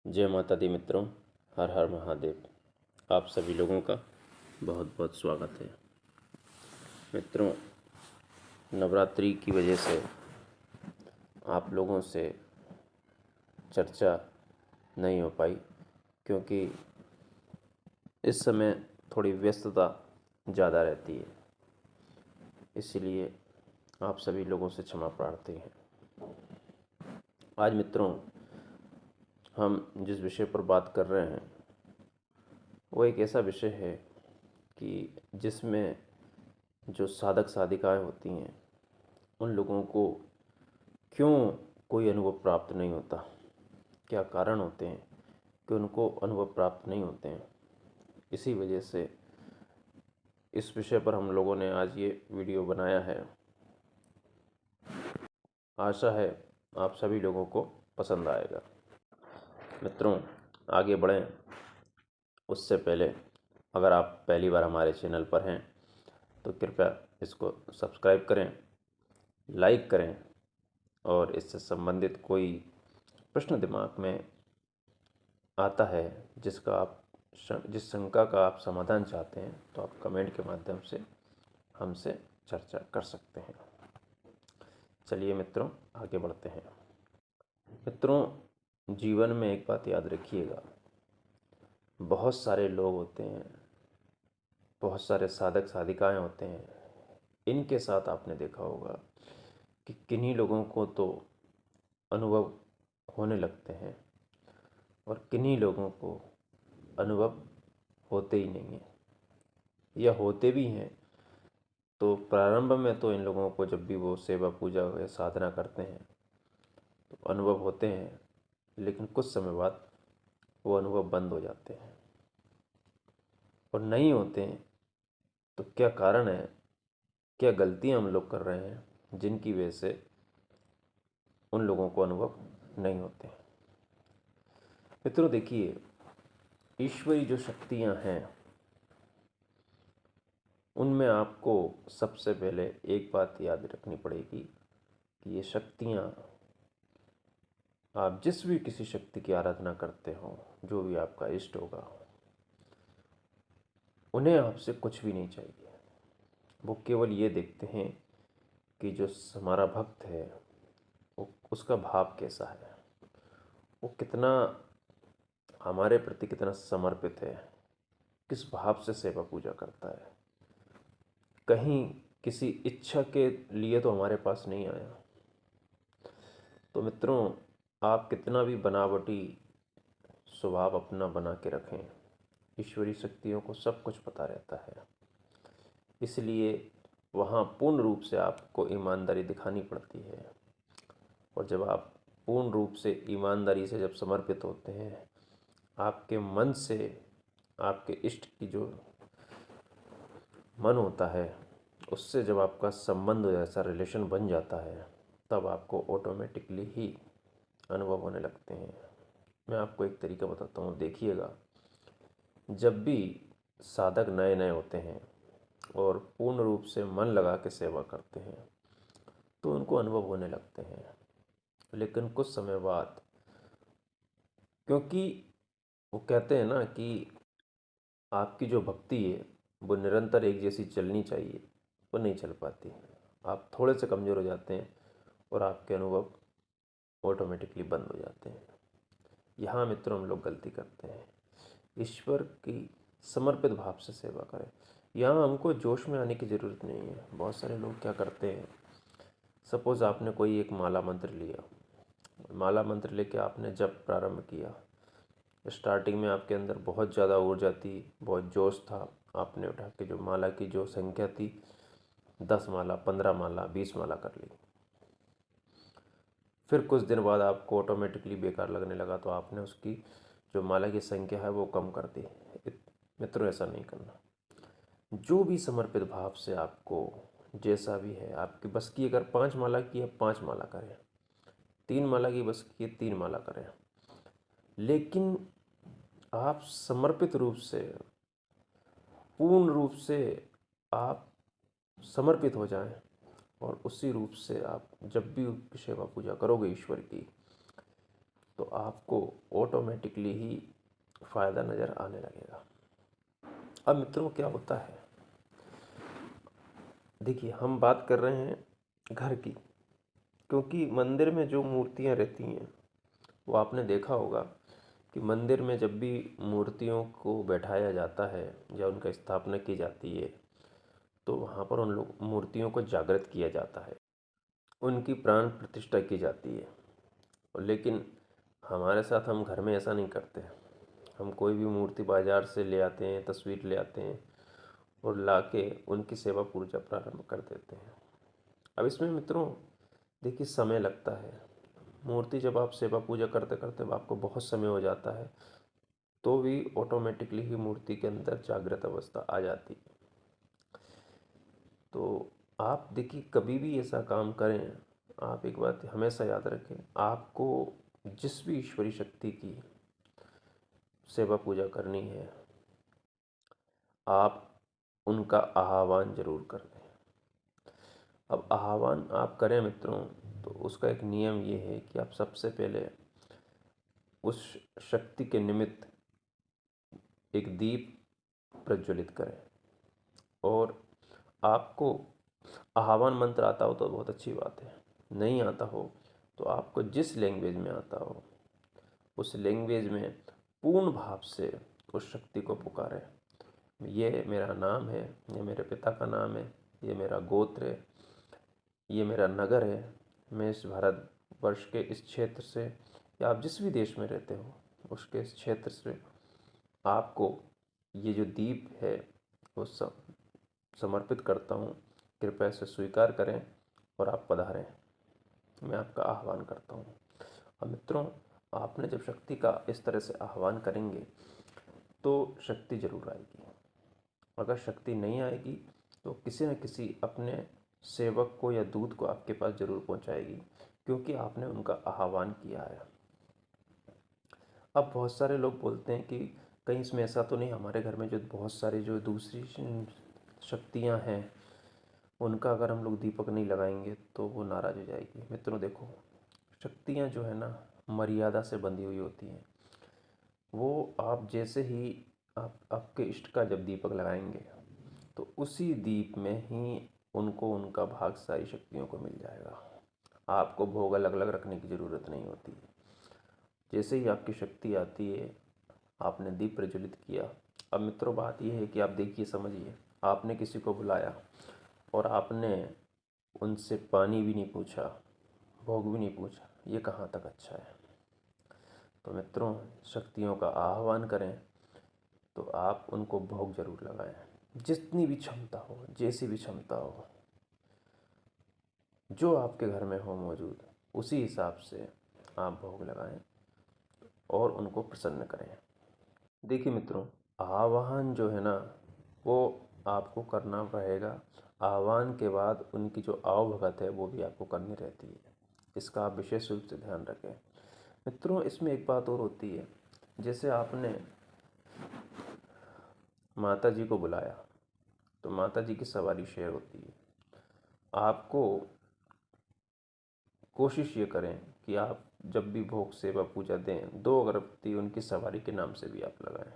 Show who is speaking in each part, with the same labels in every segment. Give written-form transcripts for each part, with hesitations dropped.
Speaker 1: जय माता दी मित्रों, हर हर महादेव। आप सभी लोगों का बहुत बहुत स्वागत है। मित्रों, नवरात्रि की वजह से आप लोगों से चर्चा नहीं हो पाई, क्योंकि इस समय थोड़ी व्यस्तता ज़्यादा रहती है, इसलिए आप सभी लोगों से क्षमा प्रार्थी हैं। आज मित्रों, हम जिस विषय पर बात कर रहे हैं वो एक ऐसा विषय है कि जिसमें जो साधक साधिकाएं होती हैं उन लोगों को क्यों कोई अनुभव प्राप्त नहीं होता, क्या कारण होते हैं कि उनको अनुभव प्राप्त नहीं होते हैं। इसी वजह से इस विषय पर हम लोगों ने आज ये वीडियो बनाया है। आशा है आप सभी लोगों को पसंद आएगा। मित्रों, आगे बढ़ें उससे पहले अगर आप पहली बार हमारे चैनल पर हैं तो कृपया इसको सब्सक्राइब करें, लाइक करें और इससे संबंधित कोई प्रश्न दिमाग में आता है जिस शंका का आप समाधान चाहते हैं तो आप कमेंट के माध्यम से हमसे चर्चा कर सकते हैं। चलिए मित्रों, आगे बढ़ते हैं। मित्रों, जीवन में एक बात याद रखिएगा, बहुत सारे लोग होते हैं, बहुत सारे साधक साधिकाएं होते हैं। इनके साथ आपने देखा होगा कि किन्हीं लोगों को तो अनुभव होने लगते हैं और किन्हीं लोगों को अनुभव होते ही नहीं हैं, या होते भी हैं तो प्रारंभ में तो इन लोगों को जब भी वो सेवा पूजा या साधना करते हैं तो अनुभव होते हैं, लेकिन कुछ समय बाद वो अनुभव बंद हो जाते हैं और नहीं होते हैं। तो क्या कारण है, क्या गलतियां हम लोग कर रहे हैं जिनकी वजह से उन लोगों को अनुभव नहीं होते हैं। मित्रों देखिए, ईश्वरी जो शक्तियां हैं उनमें आपको सबसे पहले एक बात याद रखनी पड़ेगी कि ये शक्तियां, आप जिस भी किसी शक्ति की आराधना करते हो, जो भी आपका इष्ट होगा, उन्हें आपसे कुछ भी नहीं चाहिए। वो केवल ये देखते हैं कि जो हमारा भक्त है वो उसका भाव कैसा है, वो कितना हमारे प्रति कितना समर्पित है, किस भाव से सेवा पूजा करता है। कहीं किसी इच्छा के लिए तो हमारे पास नहीं आया। तो मित्रों, आप कितना भी बनावटी स्वभाव अपना बना के रखें, ईश्वरी शक्तियों को सब कुछ पता रहता है। इसलिए वहाँ पूर्ण रूप से आपको ईमानदारी दिखानी पड़ती है। और जब आप पूर्ण रूप से ईमानदारी से जब समर्पित होते हैं, आपके मन से आपके इष्ट की जो मन होता है उससे जब आपका संबंध ऐसा रिलेशन बन जाता है, तब आपको ऑटोमेटिकली ही अनुभव होने लगते हैं। मैं आपको एक तरीका बताता हूँ, देखिएगा। जब भी साधक नए नए होते हैं और पूर्ण रूप से मन लगा के सेवा करते हैं तो उनको अनुभव होने लगते हैं, लेकिन कुछ समय बाद, क्योंकि वो कहते हैं ना कि आपकी जो भक्ति है वो निरंतर एक जैसी चलनी चाहिए, वो नहीं चल पाती। आप थोड़े से कमज़ोर हो जाते हैं और आपके अनुभव ऑटोमेटिकली बंद हो जाते हैं। यहाँ मित्रों हम लोग गलती करते हैं। ईश्वर की समर्पित भाव से सेवा करें। यहाँ हमको जोश में आने की ज़रूरत नहीं है। बहुत सारे लोग क्या करते हैं, सपोज़ आपने कोई एक माला मंत्र लिया, माला मंत्र लेके आपने जब प्रारंभ किया, स्टार्टिंग में आपके अंदर बहुत ज़्यादा ऊर्जा थी, बहुत जोश था। आपने उठा के जो माला की जो संख्या थी, 10 माला, 15 माला, 20 माला कर ली। फिर कुछ दिन बाद आपको ऑटोमेटिकली बेकार लगने लगा तो आपने उसकी जो माला की संख्या है वो कम कर दी। मित्रों, ऐसा नहीं करना। जो भी समर्पित भाव से आपको जैसा भी है, आपकी बस की अगर 5 माला की है 5 माला करें, 3 माला की बस की 3 माला करें, लेकिन आप समर्पित रूप से, पूर्ण रूप से आप समर्पित हो जाएं और उसी रूप से आप जब भी सेवा पूजा करोगे ईश्वर की, तो आपको ऑटोमेटिकली ही फ़ायदा नज़र आने लगेगा। अब मित्रों क्या होता है, देखिए हम बात कर रहे हैं घर की, क्योंकि मंदिर में जो मूर्तियाँ रहती हैं वो आपने देखा होगा कि मंदिर में जब भी मूर्तियों को बैठाया जाता है या उनका स्थापना की जाती है तो वहाँ पर उन लोग मूर्तियों को जागृत किया जाता है, उनकी प्राण प्रतिष्ठा की जाती है। लेकिन हमारे साथ हम घर में ऐसा नहीं करते। हम कोई भी मूर्ति बाज़ार से ले आते हैं, तस्वीर ले आते हैं और ला के उनकी सेवा पूजा प्रारंभ कर देते हैं। अब इसमें मित्रों देखिए समय लगता है। मूर्ति जब आप सेवा पूजा करते करते आपको बहुत समय हो जाता है तो भी ऑटोमेटिकली ही मूर्ति के अंदर जागृत अवस्था आ जाती है। तो आप देखिए कभी भी ऐसा काम करें, आप एक बात हमेशा याद रखें, आपको जिस भी ईश्वरी शक्ति की सेवा पूजा करनी है आप उनका आह्वान जरूर कर लें। अब आह्वान आप करें मित्रों तो उसका एक नियम ये है कि आप सबसे पहले उस शक्ति के निमित्त एक दीप प्रज्वलित करें। और आपको आह्वान मंत्र आता हो तो बहुत अच्छी बात है, नहीं आता हो तो आपको जिस लैंग्वेज में आता हो उस लैंग्वेज में पूर्ण भाव से उस शक्ति को पुकारें। ये मेरा नाम है, ये मेरे पिता का नाम है, ये मेरा गोत्र है, ये मेरा नगर है, मैं इस भारत वर्ष के इस क्षेत्र से या आप जिस भी देश में रहते हो उसके इस क्षेत्र से आपको ये जो दीप है वो सब समर्पित करता हूँ, कृपया इसे स्वीकार करें और आप पधारें, मैं आपका आह्वान करता हूँ। और मित्रों आपने जब शक्ति का इस तरह से आह्वान करेंगे तो शक्ति जरूर आएगी। अगर शक्ति नहीं आएगी तो किसी न किसी अपने सेवक को या दूत को आपके पास जरूर पहुंचाएगी, क्योंकि आपने उनका आह्वान किया है। अब बहुत सारे लोग बोलते हैं कि कहीं इसमें ऐसा तो नहीं, हमारे घर में जो बहुत सारी जो दूसरी शक्तियां हैं उनका अगर हम लोग दीपक नहीं लगाएंगे तो वो नाराज़ हो जाएगी। मित्रों देखो, शक्तियां जो है ना मर्यादा से बंधी हुई होती हैं। वो आप जैसे ही आप आपके इष्ट का जब दीपक लगाएंगे तो उसी दीप में ही उनको उनका भाग सारी शक्तियों को मिल जाएगा। आपको भोग अलग अलग रखने की ज़रूरत नहीं होती है। जैसे ही आपकी शक्ति आती है आपने दीप प्रज्वलित किया। अब मित्रों बात यह है कि आप देखिए समझिए, आपने किसी को बुलाया और आपने उनसे पानी भी नहीं पूछा, भोग भी नहीं पूछा, ये कहाँ तक अच्छा है। तो मित्रों शक्तियों का आह्वान करें तो आप उनको भोग जरूर लगाएं, जितनी भी क्षमता हो, जैसी भी क्षमता हो, जो आपके घर में हो मौजूद उसी हिसाब से आप भोग लगाएं और उनको प्रसन्न करें। देखिए मित्रों आह्वान जो है ना वो आपको करना रहेगा। आह्वान के बाद उनकी जो आवभगत है वो भी आपको करनी रहती है, इसका आप विशेष रूप से ध्यान रखें। मित्रों इसमें एक बात और होती है, जैसे आपने माता जी को बुलाया तो माता जी की सवारी शेयर होती है। आपको कोशिश ये करें कि आप जब भी भोग सेवा पूजा दें 2 अगरबत्ती उनकी सवारी के नाम से भी आप लगाएं,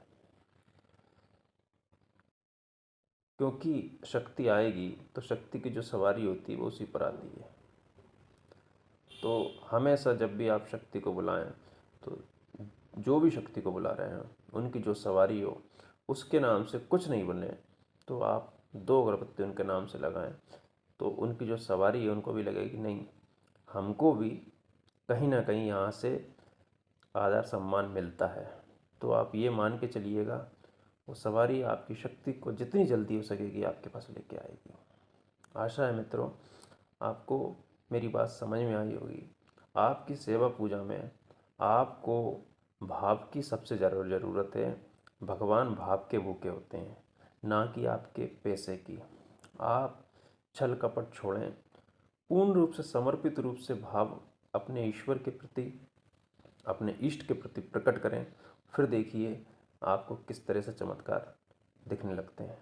Speaker 1: क्योंकि शक्ति आएगी तो शक्ति की जो सवारी होती है वो उसी पर आती है। तो हमेशा जब भी आप शक्ति को बुलाएं तो जो भी शक्ति को बुला रहे हैं उनकी जो सवारी हो उसके नाम से कुछ नहीं बने तो आप 2 अगरबत्ती उनके नाम से लगाएं, तो उनकी जो सवारी है उनको भी लगेगी नहीं, हमको भी कहीं ना कहीं यहाँ से आदर सम्मान मिलता है। तो आप ये मान के चलिएगा वो सवारी आपकी शक्ति को जितनी जल्दी हो सकेगी आपके पास लेके आएगी। आशा है मित्रों आपको मेरी बात समझ में आई होगी। आपकी सेवा पूजा में आपको भाव की सबसे ज़्यादा ज़रूरत है। भगवान भाव के भूखे होते हैं, ना कि आपके पैसे की। आप छल कपट छोड़ें, पूर्ण रूप से समर्पित रूप से भाव अपने ईश्वर के प्रति, अपने इष्ट के प्रति प्रकट करें। फिर देखिए आपको किस तरह से चमत्कार दिखने लगते हैं।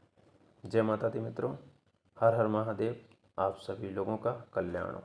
Speaker 1: जय माता दी मित्रों, हर हर महादेव। आप सभी लोगों का कल्याण हो।